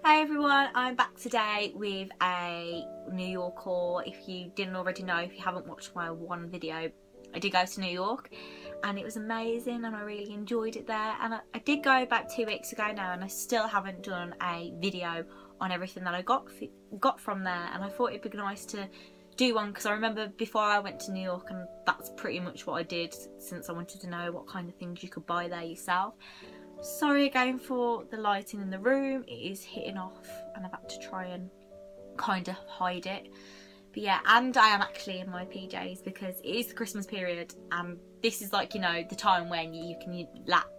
Hi everyone, I'm back today with a New York haul. If you didn't already know, if you haven't watched my one video, I did go to New York and it was amazing and I really enjoyed it there. And I did go about 2 weeks ago now and I still haven't done a video on everything that I got from there, and I thought it'd be nice to do one because I remember before I went to New York and that's pretty much what I did, since I wanted to know what kind of things you could buy there yourself. Sorry again for the lighting in the room, it is hitting off and I've had to try and kind of hide it. But yeah, and I am actually in my PJs because it is the Christmas period and this is like, you know, the time when you can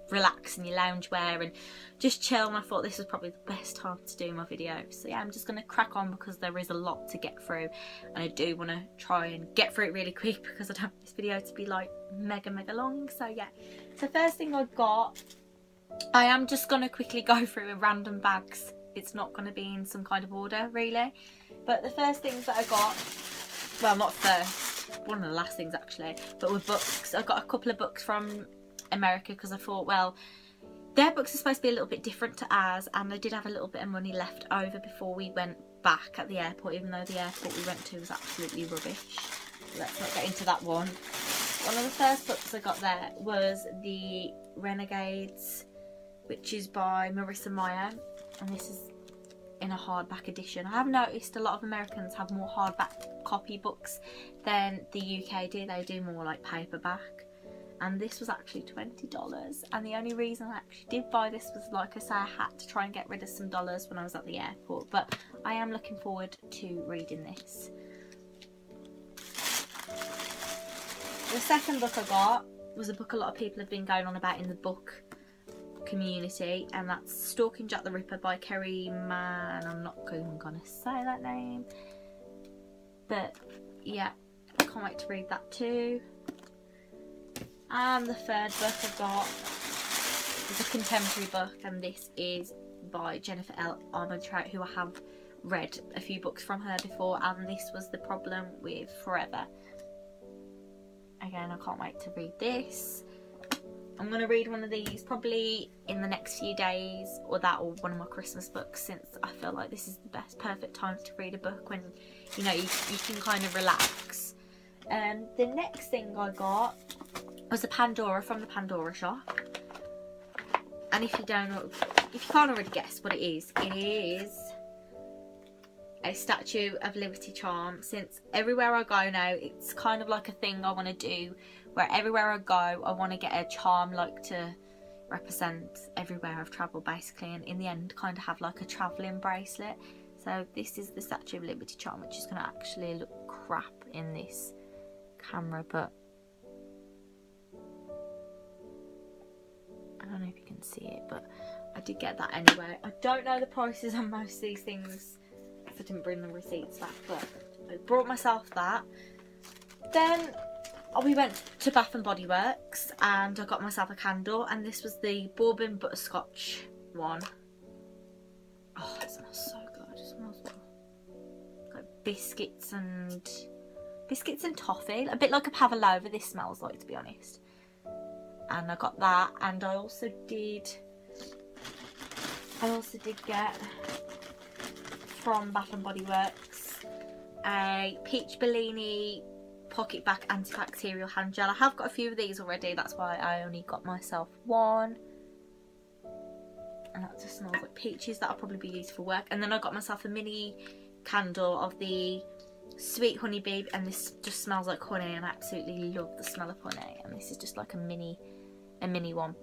relax in your loungewear and just chill, and I thought this was probably the best time to do my video. So yeah, I'm just going to crack on because there is a lot to get through and I do want to try and get through it really quick because I don't want this video to be like mega long. So yeah, so first thing I got, I am just going to quickly go through random bags. It's not going to be in some kind of order really, but the first things that I got, well not first, one of the last things actually, but were books. I got a couple of books from America because I thought, well, their books are supposed to be a little bit different to ours, and I did have a little bit of money left over before we went back at the airport, even though the airport we went to was absolutely rubbish. Let's not get into that one. One of the first books I got there was The Renegades, which is by Marissa Meyer, and this is in a hardback edition. I have noticed a lot of Americans have more hardback copy books than the UK do. They do more like paperback, and this was actually $20, and the only reason I actually did buy this was, like I say, I had to try and get rid of some dollars when I was at the airport, but I am looking forward to reading this. The second book I got was a book a lot of people have been going on about in the book community, and that's Stalking Jack the Ripper by Kerry Mann. I'm not even gonna say that name, but yeah, I can't wait to read that too. And the third book I got is a contemporary book, and this is by Jennifer L. Armentrout, who I have read a few books from her before, and this was The Problem with Forever. Again, I can't wait to read this. I'm going to read one of these probably in the next few days, or that, or one of my Christmas books, since I feel like this is the perfect time to read a book when, you know, you can kind of relax. The next thing I got was a Pandora from the Pandora shop. And if you can't already guess what it is a Statue of Liberty charm. Since everywhere I go now, it's kind of like a thing I want to do, where everywhere I go I want to get a charm like to represent everywhere I've travelled basically, and in the end kind of have like a travelling bracelet. So this is the Statue of Liberty charm, which is going to actually look crap in this camera, but I don't know if you can see it, but I did get that anyway. I don't know the prices on most of these things, I didn't bring the receipts back, but I brought myself that. Then we went to Bath and Body Works and I got myself a candle, and this was the Borbon Butterscotch one. Oh, it smells so good. It smells like biscuits and toffee, a bit like a pavlova this smells like, to be honest. And I got that, and I also did get from Bath and Body Works a Peach Bellini pocket back antibacterial hand gel. I have got a few of these already, that's why I only got myself one, and that just smells like peaches. That'll probably be used for work. And then I got myself a mini candle of the Sweet Honey Bee, and this just smells like honey, and I absolutely love the smell of honey, and this is just like a mini one.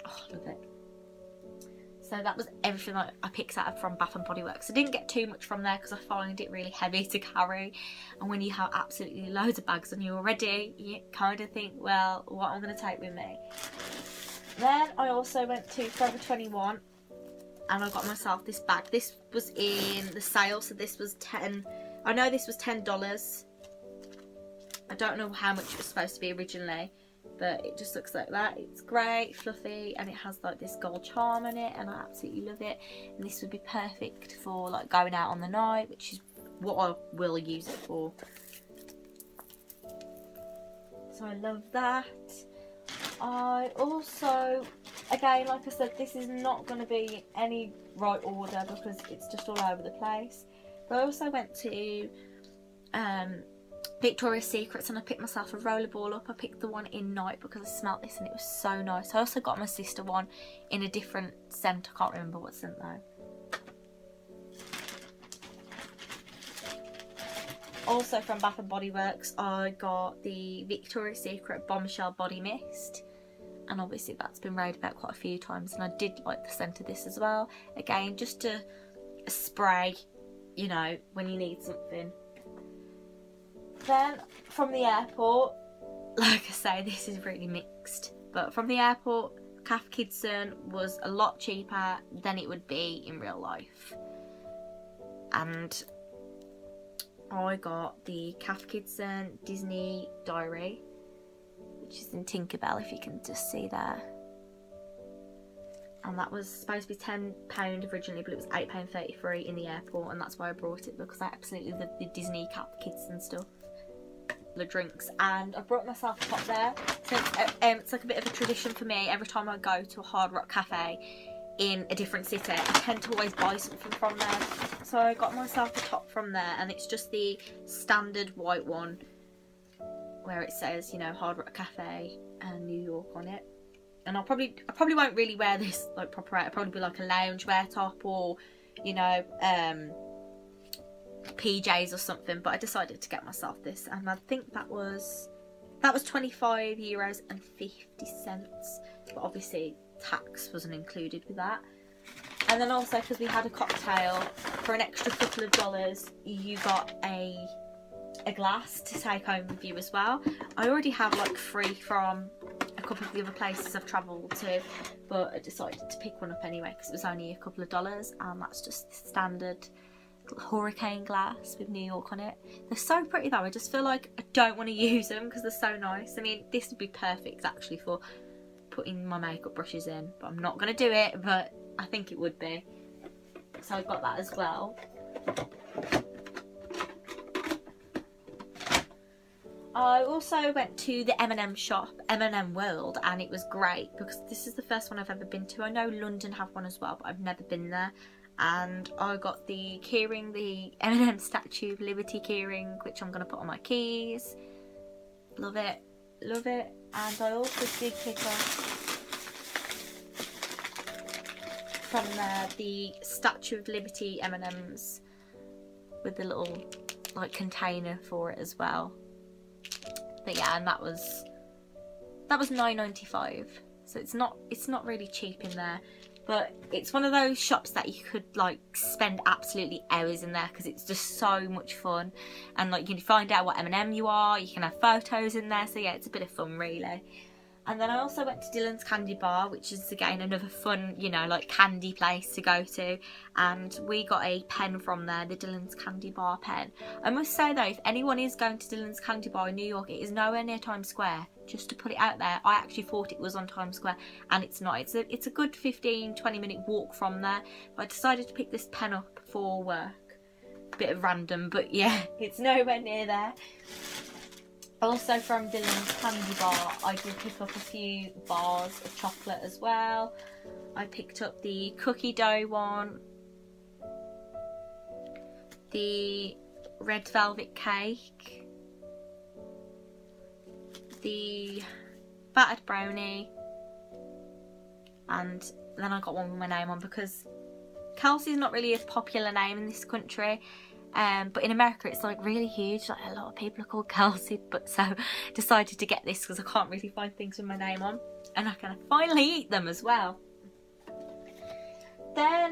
Oh, I love it. So that was everything that I picked out from Bath and Body Works. I didn't get too much from there because I find it really heavy to carry, and when you have absolutely loads of bags on you already, you kind of think, well, what am I going to take with me? Then I also went to Forever 21 and I got myself this bag. This was in the sale, so this was $10. I know this was $10. I don't know how much it was supposed to be originally, but it just looks like that. It's great, fluffy, and it has like this gold charm in it, and I absolutely love it. And this would be perfect for like going out on the night, which is what I will use it for. So I love that. I also again, like I said, this is not going to be any right order because it's just all over the place. But I also went to Victoria's Secrets and I picked myself a rollerball up. I picked the one in Night because I smelt this and it was so nice. I also got my sister one in a different scent. I can't remember what scent though. Also from Bath & Body Works, I got the Victoria's Secret Bombshell Body Mist. And obviously that's been raved about quite a few times. And I did like the scent of this as well. Again, just a spray, you know, when you need something. Then from the airport, like I say, this is really mixed. But from the airport, Kelseysimpson was a lot cheaper than it would be in real life. And I got the Kelseysimpson Disney Diary, which is in Tinkerbell, if you can just see there. And that was supposed to be £10 originally, but it was £8.33 in the airport, and that's why I brought it, because I absolutely love the Disney Kelseysimpson stuff. The drinks, and I brought myself a top there. So it's like a bit of a tradition for me. Every time I go to a Hard Rock cafe in a different city, I tend to always buy something from there. So I got myself a top from there, and it's just the standard white one where it says, you know, Hard Rock Cafe and New York on it. And I probably won't really wear this like proper out. It'll probably be like a loungewear top, or, you know, PJs or something. But I decided to get myself this, and I think that was €25.50. But obviously tax wasn't included with that. And then also, because we had a cocktail, for an extra couple of dollars you got a glass to take home with you as well. I already have like 3 from a couple of the other places I've travelled to, but I decided to pick one up anyway because it was only a couple of dollars, and that's just the standard hurricane glass with New York on it. They're so pretty though. I just feel like I don't want to use them because they're so nice. I mean, this would be perfect actually for putting my makeup brushes in, but I'm not going to do it, but I think it would be. So I got that as well. I also went to the M&M shop, M&M World, and it was great because this is the first one I've ever been to. I know London have one as well, but I've never been there. And I got the keyring, the M&M Statue of Liberty keyring, which I'm going to put on my keys. Love it, love it. And I also did pick up from there the Statue of Liberty M&Ms with the little like container for it as well. But yeah, and that was £9.95. So it's not really cheap in there, but it's one of those shops that you could like spend absolutely hours in there because it's just so much fun, and like you can find out what M&M you are, you can have photos in there, so yeah, it's a bit of fun really. And then I also went to Dylan's Candy Bar, which is again another fun, you know, like candy place to go to, and we got a pen from there, the Dylan's Candy Bar pen. I must say though, if anyone is going to Dylan's Candy Bar in New York, it is nowhere near Times Square, just to put it out there. I actually thought it was on Times Square, and it's not. It's a good 15-20 minute walk from there, but I decided to pick this pen up for work. Bit of random, but yeah, it's nowhere near there. Also from Dylan's Candy Bar, I did pick up a few bars of chocolate as well. I picked up the cookie dough one, the red velvet cake, the battered brownie, and then I got one with my name on because Kelsey's not really a popular name in this country. But in America it's like really huge, like a lot of people are called Kelsey, but so decided to get this because I can't really find things with my name on, and I can finally eat them as well. Then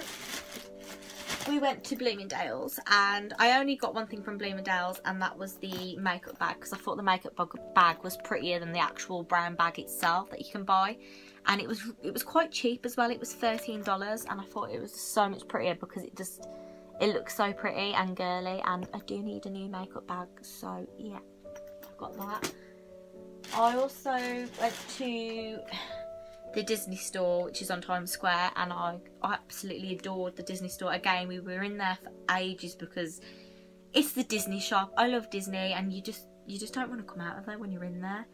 we went to Bloomingdale's, and I only got one thing from Bloomingdale's, and that was the makeup bag, because I thought the makeup bag was prettier than the actual brown bag itself that you can buy, and it was quite cheap as well. It was $13, and I thought it was so much prettier because it looks so pretty and girly, and I do need a new makeup bag, so yeah, I've got that. I also went to the Disney store, which is on Times Square, and I absolutely adored the Disney store. Again, we were in there for ages because it's the Disney shop. I love Disney, and you just don't want to come out of there when you're in there.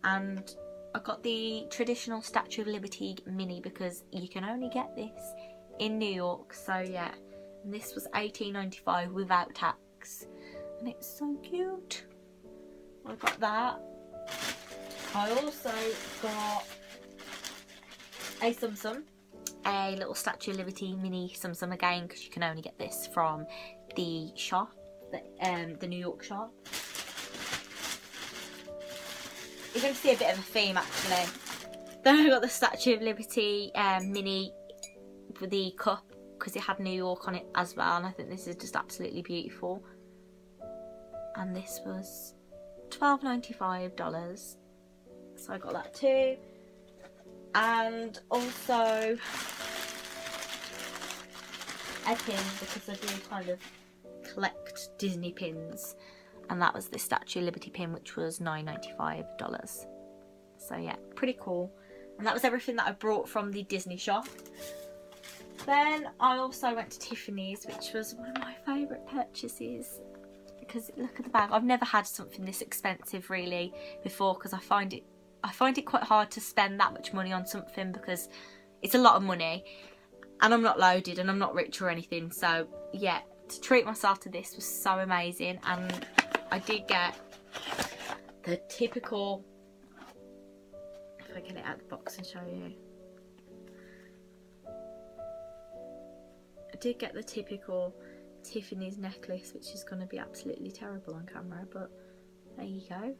And I got the traditional Statue of Liberty mini because you can only get this in New York. So yeah, and this was $18.95 without tax, and it's so cute. I got that. I also got a Simpson, a little Statue of Liberty mini Simpson again, because you can only get this from the shop, the New York shop. You're going to see a bit of a theme actually. Then I got the Statue of Liberty mini with the cup, because it had New York on it as well, and I think this is just absolutely beautiful. And this was $12.95, so I got that too. And also a pin, because I do kind of collect Disney pins, and that was the Statue of Liberty pin, which was $9.95. So yeah, pretty cool. And that was everything that I brought from the Disney shop. Then I also went to Tiffany's, which was one of my favourite purchases, because look at the bag. I've never had something this expensive really before, because I find it quite hard to spend that much money on something, because it's a lot of money and I'm not loaded and I'm not rich or anything. So yeah, to treat myself to this was so amazing. And I did get the typical, if I get it out of the box and show you, I did get the typical Tiffany's necklace, which is going to be absolutely terrible on camera, but there you go.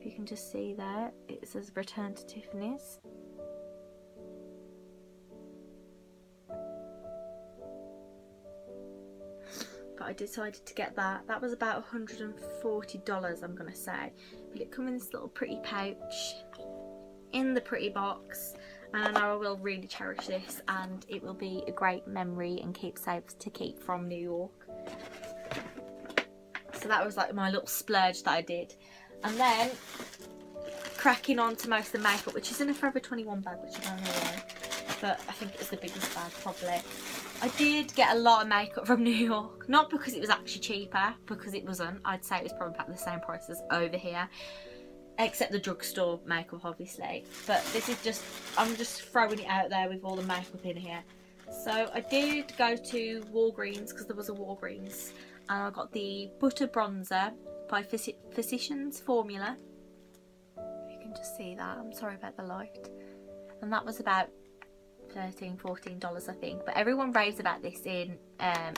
You can just see there, it says return to Tiffany's. But I decided to get that. That was about $140, I'm going to say. But it comes in this little pretty pouch in the pretty box. And I know I will really cherish this, and it will be a great memory and keepsake to keep from New York. So that was like my little splurge that I did. And then cracking on to most of the makeup, which is in a Forever 21 bag, which I don't know why, but I think it was the biggest bag probably. I did get a lot of makeup from New York, not because it was actually cheaper, because it wasn't. I'd say it was probably about the same price as over here, except the drugstore makeup obviously. But this is just, I'm just throwing it out there with all the makeup in here. So I did go to Walgreens, because there was a Walgreens, and I got the Butter Bronzer by Physicians Formula. You can just see that, I'm sorry about the light. And that was about $13, $14 I think. But everyone raves about this in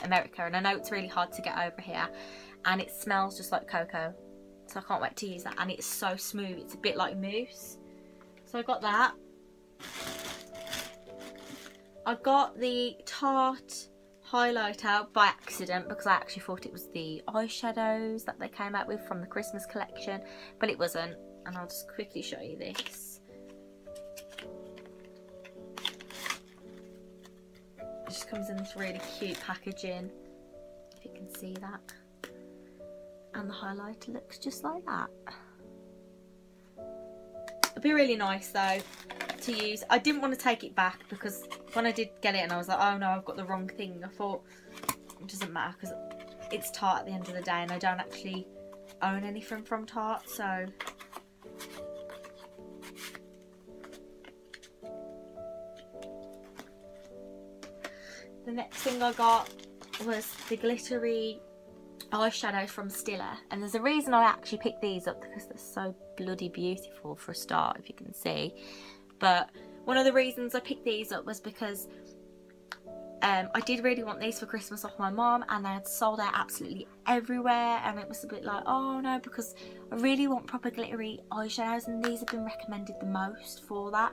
America, and I know it's really hard to get over here, and it smells just like cocoa. So I can't wait to use that, and it's so smooth, it's a bit like mousse. So I got that. I got the Tarte Highlight out by accident, because I actually thought it was the eyeshadows that they came out with from the Christmas collection, but it wasn't. And I'll just quickly show you this. It just comes in this really cute packaging, if you can see that. And the highlighter looks just like that. It'd be really nice though to use. I didn't want to take it back, because when I did get it and I was like, oh no, I've got the wrong thing, I thought it doesn't matter, because it's Tarte at the end of the day, and I don't actually own anything from Tarte. So the next thing I got was the glittery eyeshadow from Stila, and there's a reason I actually picked these up, because they're so bloody beautiful for a start, if you can see. But one of the reasons I picked these up was because I did really want these for Christmas off my mum, and they had sold out absolutely everywhere, and it was a bit like, oh no, because I really want proper glittery eyeshadows, and these have been recommended the most for that.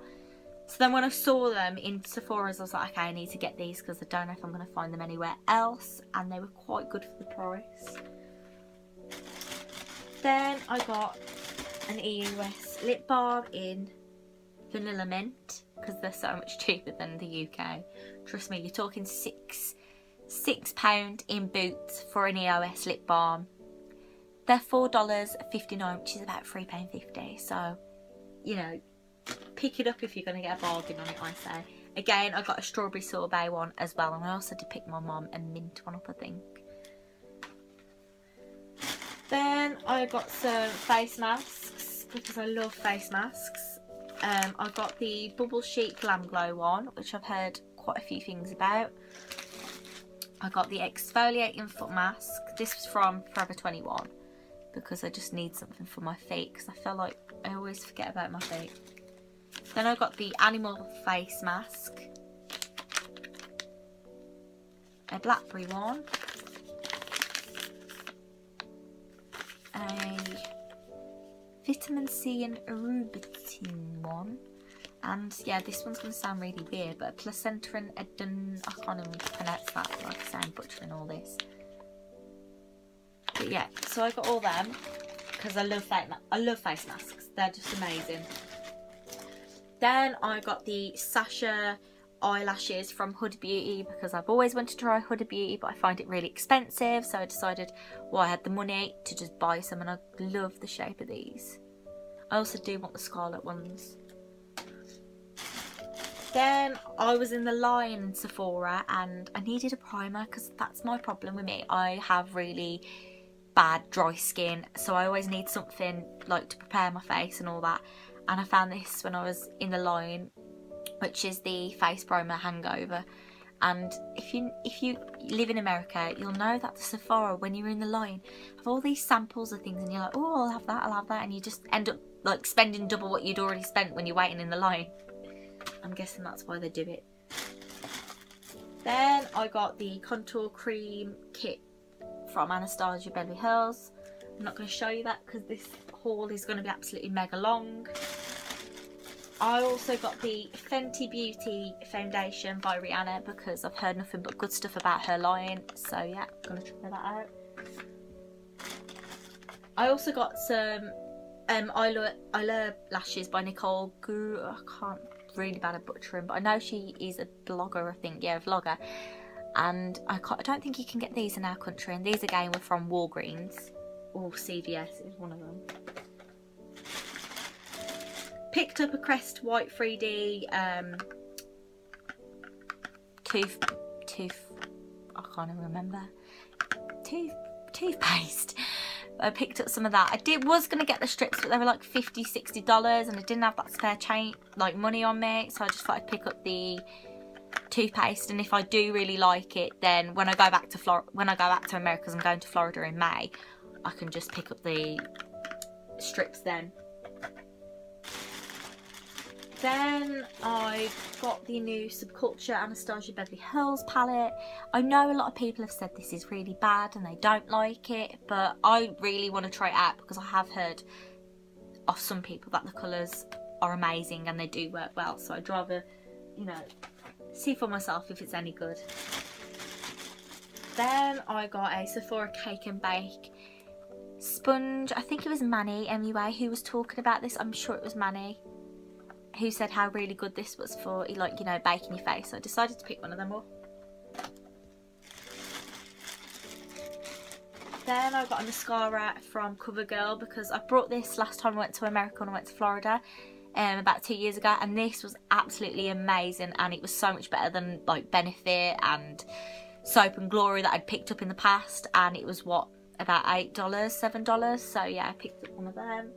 So then when I saw them in Sephora's, I was like, okay, I need to get these, because I don't know if I'm going to find them anywhere else, and they were quite good for the price. Then I got an Eos Lip-Balm in Vanilla Mint, because they're so much cheaper than the UK. Trust me, you're talking £6 in Boots for an Eos lip balm. They're $4.59, which is about £3.50. So, you know, pick it up if you're going to get a bargain on it, I say. Again, I got a strawberry sorbet one as well, and I also did pick my mum a mint one up, I think. Then I got some face masks. because I love face masks. I got the Bubble Sheet Glam Glow one, which I've heard quite a few things about. I got the Exfoliating Foot Mask. This was from Forever 21 because I just need something for my feet because I feel like I always forget about my feet. Then I got the Animal Face Mask, a blackberry one, a vitamin C and rubitine one, and yeah, this one's going to sound really weird, but a placenta and I can't even pronounce that, like I say, I'm butchering all this. But yeah, so I got all them because I love face masks. They're just amazing. Then I got the Sasha Eyelashes from Huda Beauty because I've always wanted to try Huda Beauty, but I find it really expensive, so I decided, well, I had the money to just buy some, and I love the shape of these. I also do want the scarlet ones. Then I was in the line in Sephora and I needed a primer because that's my problem with me. I have really bad dry skin, so I always need something like to prepare my face and all that. And I found this when I was in the line, which is the face primer Hangover. And if you live in America, you'll know that the Sephora, when you're in the line, have all these samples of things, and you're like, oh, I'll have that, and you just end up like spending double what you'd already spent when you're waiting in the line. I'm guessing that's why they do it. Then I got the contour cream kit from Anastasia Beverly Hills. I'm not going to show you that because this haul is going to be absolutely mega long. I also got the Fenty Beauty foundation by Rihanna because I've heard nothing but good stuff about her line. So yeah, I'm going to try that out. I also got some eyelashes by Nicole Guru. I can't, really bad at butchering, but I know she is a blogger, I think. Yeah, a vlogger. And I don't think you can get these in our country. And these again were from Walgreens or CVS, is one of them. Picked up a Crest White 3D I can't even remember. Toothpaste. I picked up some of that. Was going to get the strips, but they were like $50, $60 and I didn't have that spare change, like money on me, so I just thought I'd pick up the toothpaste, and if I do really like it, then when I go back to America, because I'm going to Florida in May, I can just pick up the strips then. Then I got the new Subculture Anastasia Beverly Hills palette. I know a lot of people have said this is really bad and they don't like it, but I really want to try it out because I have heard of some people that the colours are amazing and they do work well. So I'd rather, you know, see for myself if it's any good. Then I got a Sephora Cake and Bake sponge. I think it was Minnie, MUA, who was talking about this. I'm sure it was Minnie, who said how really good this was for, like, you know, baking your face. So I decided to pick one of them up. Then I got a mascara from CoverGirl because I brought this last time I went to America and I went to Florida about 2 years ago, and this was absolutely amazing, and it was so much better than like Benefit and Soap and Glory that I'd picked up in the past, and it was what, about $8, $7, so yeah, I picked up one of them.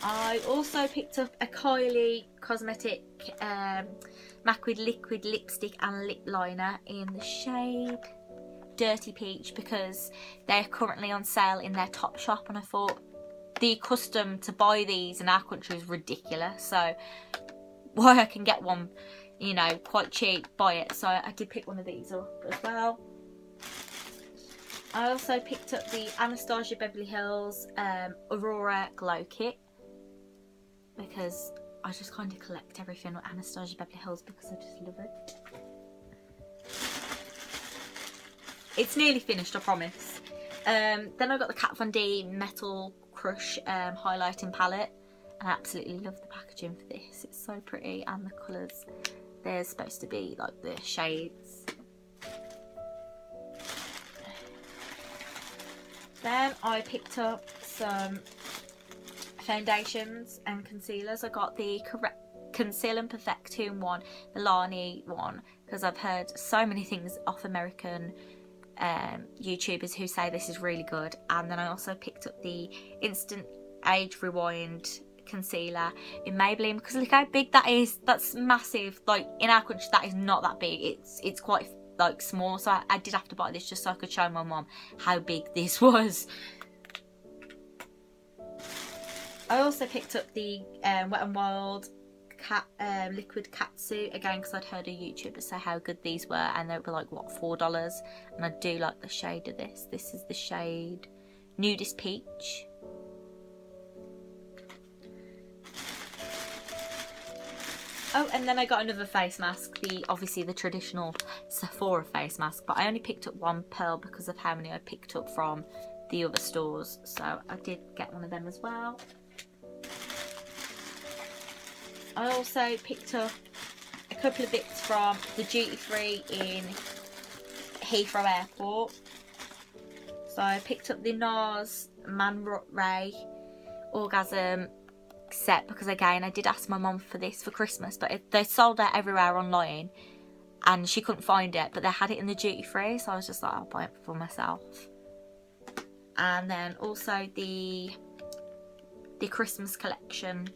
I also picked up a Kylie Cosmetic MAC with Liquid Lipstick and Lip Liner in the shade Dirty Peach because they're currently on sale in their Top shop, and I thought the custom to buy these in our country is ridiculous, so why I can get one, you know, quite cheap, buy it. So I did pick one of these up as well. I also picked up the Anastasia Beverly Hills Aurora Glow Kit because I just kind of collect everything with Anastasia Beverly Hills because I just love it. It's nearly finished, I promise. Then I got the Kat Von D Metal Crush highlighting palette, and I absolutely love the packaging for this. It's so pretty, and the colours, they're supposed to be like the shades. Then I picked up some foundations and concealers. I got the Conceal and Perfect 2-in-1, the Lani one, because I've heard so many things off American YouTubers who say this is really good. And then I also picked up the Instant Age Rewind concealer in Maybelline, because look how big that is. That's massive. Like in our country that is not that big. It's quite like small, so I did have to buy this just so I could show my mum how big this was. I also picked up the Wet n Wild liquid catsuit again, because I'd heard a YouTuber say how good these were, and they were like, what, $4, and I do like the shade of this. This is the shade Nudist Peach. Oh, and then I got another face mask, obviously the traditional Sephora face mask, but I only picked up one pearl because of how many I picked up from the other stores, so I did get one of them as well. I also picked up a couple of bits from the duty free in Heathrow Airport. So I picked up the Nars Man Ray Orgasm set, because again I did ask my mum for this for Christmas, but they sold out everywhere online and she couldn't find it, but they had it in the duty free, so I was just like, I'll buy it for myself. And then also the Christmas collection.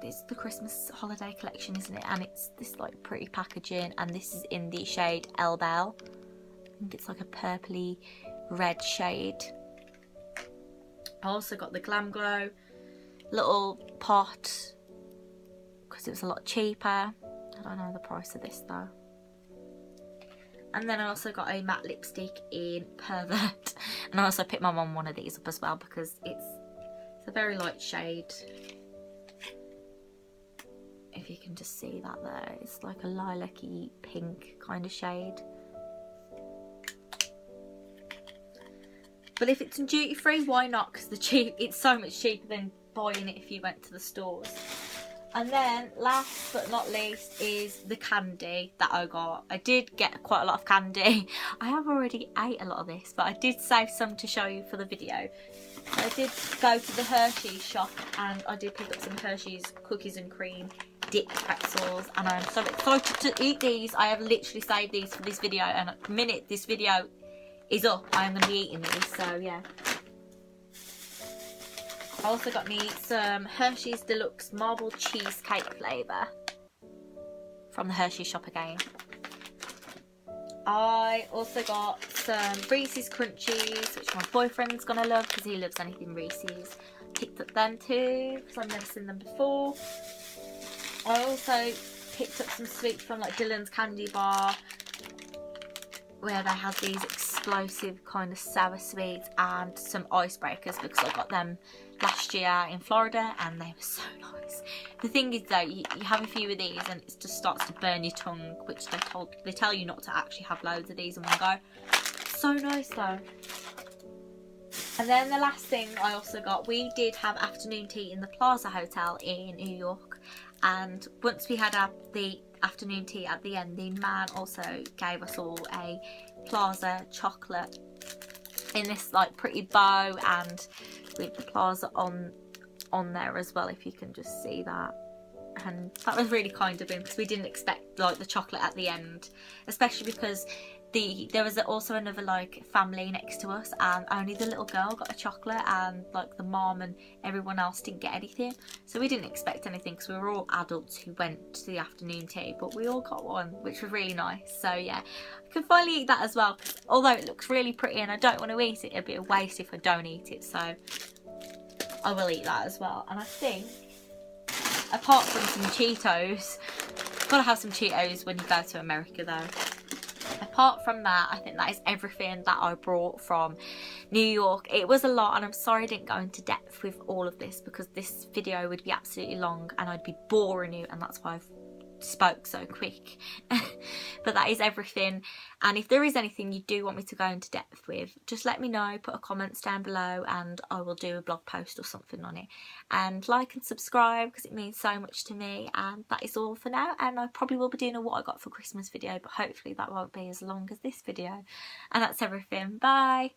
It's the Christmas holiday collection, isn't it? And it's this like pretty packaging, and this is in the shade Elle Belle. I think it's like a purpley red shade. I also got the Glam Glow little pot because it was a lot cheaper. I don't know the price of this though. And then I also got a matte lipstick in Pervert, and I also picked my mum one of these up as well because it's a very light shade. If you can just see that there, it's like a lilac-y pink kind of shade. But if it's in duty free, why not? Because it's so much cheaper than buying it if you went to the stores. And then last but not least is the candy that I got. I did get quite a lot of candy. I have already ate a lot of this, but I did save some to show you for the video. I did go to the Hershey shop and I did pick up some Hershey's cookies and cream dip pretzels, and I'm so excited to eat these. I have literally saved these for this video, and at the minute this video is up, I'm going to be eating these, so yeah. I also got me some Hershey's Deluxe Marble Cheesecake flavour from the Hershey shop again. I also got some Reese's Crunchies, which my boyfriend's going to love because he loves anything Reese's. Picked up them too because I've never seen them before. I also picked up some sweets from like Dylan's Candy Bar, where they have these explosive kind of sour sweets, and some icebreakers because I got them last year in Florida and they were so nice. The thing is though, you have a few of these and it just starts to burn your tongue, which they tell you not to actually have loads of these in one go. So nice though. And then the last thing I also got, we did have afternoon tea in the Plaza Hotel in New York, and once we had the afternoon tea at the end, the man also gave us all a Plaza Chocolate in this like pretty bow, and with the Plaza on there as well, if you can just see that. And that was really kind of him because we didn't expect like the chocolate at the end, especially because there was also another like family next to us, and only the little girl got a chocolate, and like the mom and everyone else didn't get anything. So we didn't expect anything because we were all adults who went to the afternoon tea, but we all got one, which was really nice. So yeah, I can finally eat that as well, although it looks really pretty and I don't want to eat it. It'd be a waste if I don't eat it, so I will eat that as well. And I think, apart from some Cheetos, gotta have some Cheetos when you go to America though. Apart from that, I think that is everything that I brought from New York. It was a lot, and I'm sorry I didn't go into depth with all of this because this video would be absolutely long and I'd be boring you, and that's why I've spoke so quick. But that is everything, and if there is anything you do want me to go into depth with, just let me know, put a comments down below and I will do a blog post or something on it. And like and subscribe because it means so much to me. And that is all for now, and I probably will be doing a what I got for Christmas video, but hopefully that won't be as long as this video. And that's everything. Bye.